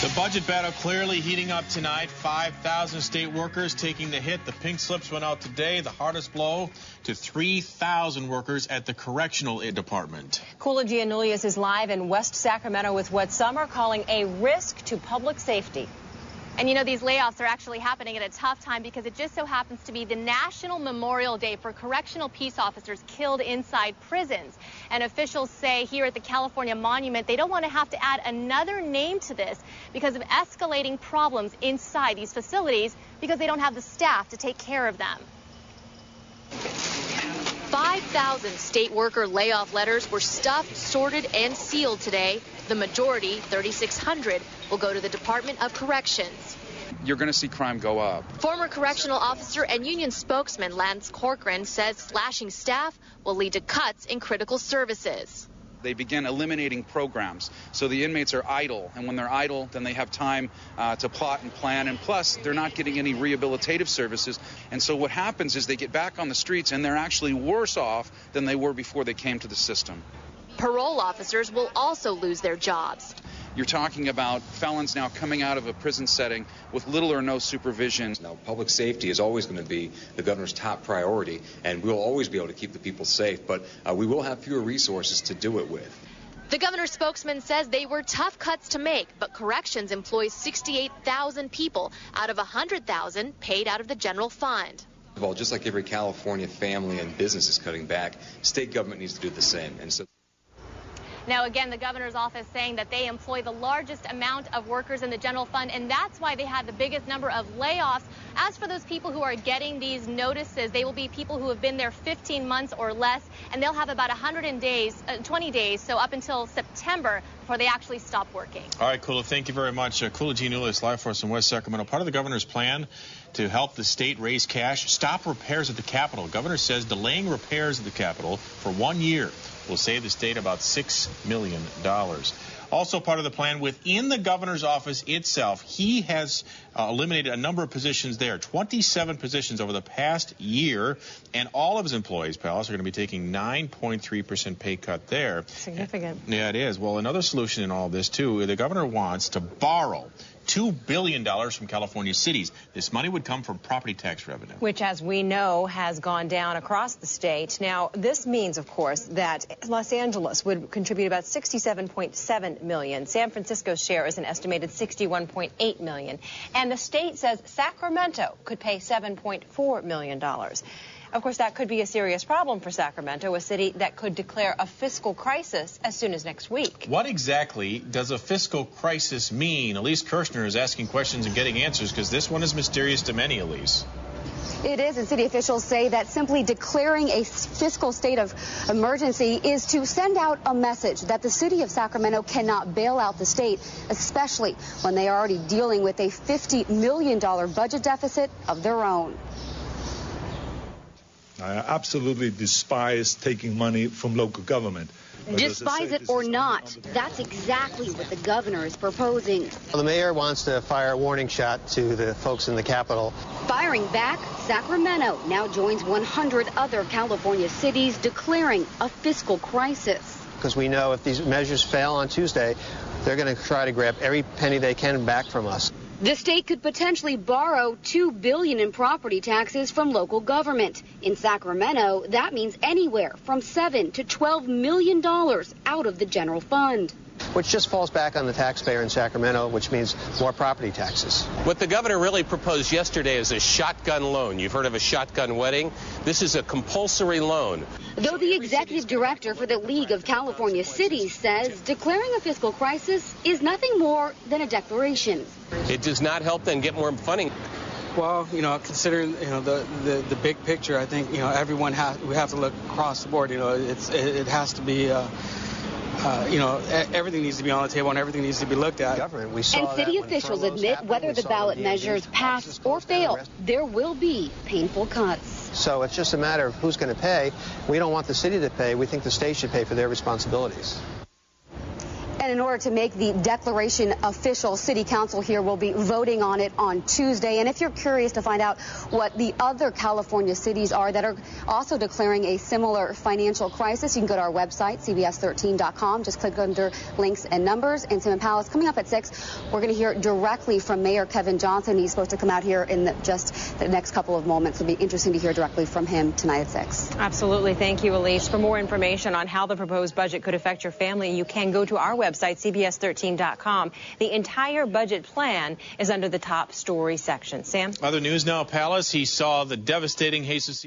The budget battle clearly heating up tonight. 5,000 state workers taking the hit. The pink slips went out today. The hardest blow to 3,000 workers at the correctional department. Kula Giannoulias is live in West Sacramento with what some are calling a risk to public safety. And you know, these layoffs are actually happening at a tough time because it just so happens to be the National Memorial Day for correctional peace officers killed inside prisons. And officials say here at the California Monument they don't want to have to add another name to this because of escalating problems inside these facilities because they don't have the staff to take care of them. 5,000 state worker layoff letters were stuffed, sorted, and sealed today. The majority, 3,600, will go to the Department of Corrections. You're going to see crime go up. Former correctional officer and union spokesman Lance Corcoran says slashing staff will lead to cuts in critical services. They begin eliminating programs, so the inmates are idle, and when they're idle, then they have time to plot and plan, and plus they're not getting any rehabilitative services, and so what happens is they get back on the streets and they're actually worse off than they were before they came to the system. Parole officers will also lose their jobs. You're talking about felons now coming out of a prison setting with little or no supervision. Now, public safety is always going to be the governor's top priority, and we'll always be able to keep the people safe, but we will have fewer resources to do it with. The governor's spokesman says they were tough cuts to make, but corrections employs 68,000 people out of 100,000 paid out of the general fund. Well, just like every California family and business is cutting back, state government needs to do the same. And so. Now, again, the governor's office saying that they employ the largest amount of workers in the general fund, and that's why they had the biggest number of layoffs. As for those people who are getting these notices, they will be people who have been there 15 months or less, and they'll have about 20 days, so up until September, before they actually stop working. All right, Kula, thank you very much. Kula Giannoulias live for us in West Sacramento. Part of the governor's plan to help the state raise cash, stop repairs at the Capitol. Governor says delaying repairs at the Capitol for 1 year will save the state about $6 million. Also part of the plan within the governor's office itself, he has eliminated a number of positions there, 27 positions over the past year, and all of his employees, pals, are going to be taking 9.3% pay cut there. Significant. Yeah, it is. Well, another solution in all this, too, the governor wants to borrow $2 billion from California cities. This money would come from property tax revenue, which, as we know, has gone down across the state. Now, this means, of course, that Los Angeles would contribute about $67.7 million. San Francisco's share is an estimated $61.8 million. And the state says Sacramento could pay $7.4 million. Of course, that could be a serious problem for Sacramento, a city that could declare a fiscal crisis as soon as next week. What exactly does a fiscal crisis mean? Elise Kirshner is asking questions and getting answers because this one is mysterious to many, Elise. It is, and city officials say that simply declaring a fiscal state of emergency is to send out a message that the city of Sacramento cannot bail out the state, especially when they are already dealing with a $50 million budget deficit of their own. I absolutely despise taking money from local government. Despise it or not, that's exactly what the governor is proposing. The mayor wants to fire a warning shot to the folks in the Capitol. Firing back, Sacramento now joins 100 other California cities declaring a fiscal crisis. Because we know if these measures fail on Tuesday, they're going to try to grab every penny they can back from us. The state could potentially borrow $2 billion in property taxes from local government. In Sacramento, that means anywhere from $7 to $12 million out of the general fund. Which just falls back on the taxpayer in Sacramento, which means more property taxes. What the governor really proposed yesterday is a shotgun loan. You've heard of a shotgun wedding? This is a compulsory loan. Though the executive director for the League of California Cities says declaring a fiscal crisis is nothing more than a declaration. It does not help them get more funding. Well, considering, the big picture, I think, we have to look across the board. It has to be, everything needs to be on the table and everything needs to be looked at. And city officials admit whether the ballot measures pass or fail, there will be painful cuts. So it's just a matter of who's going to pay. We don't want the city to pay. We think the state should pay for their responsibilities. And in order to make the declaration official, City Council here will be voting on it on Tuesday. And if you're curious to find out what the other California cities are that are also declaring a similar financial crisis, you can go to our website, CBS13.com. Just click under links and numbers. And Tim and Palace, coming up at 6, we're going to hear directly from Mayor Kevin Johnson. He's supposed to come out here in just the next couple of moments. It'll be interesting to hear directly from him tonight at 6. Absolutely. Thank you, Elise. For more information on how the proposed budget could affect your family, you can go to our website, CBS13.com. The entire budget plan is under the top story section. Sam? Other news now, Palace. He saw the devastating Jesus